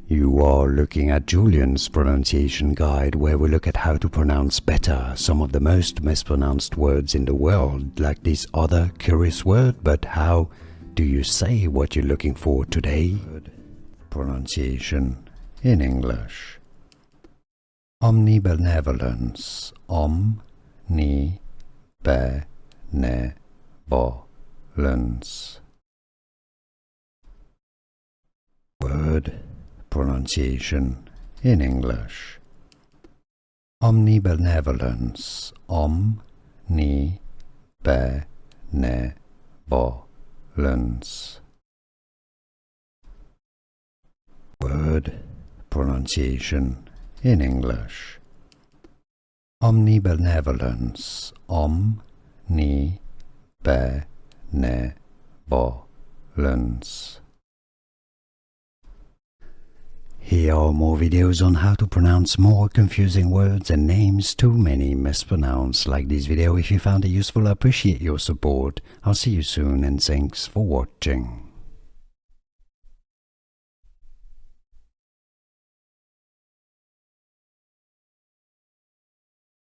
You are looking at Julian's pronunciation guide, where we look at how to pronounce better some of the most mispronounced words in the world, like this other curious word. But how do you say what you're looking for today? Pronunciation in English. Omnibenevolence. Omnibenevolence. Word pronunciation in English. Omnibenevolence. Omnibenevolence. Word pronunciation in English. Omnibenevolence. Omnibenevolence. Here are more videos on how to pronounce more confusing words and names too many mispronounced. Like this video if you found it useful. I appreciate your support. I'll see you soon and thanks for watching.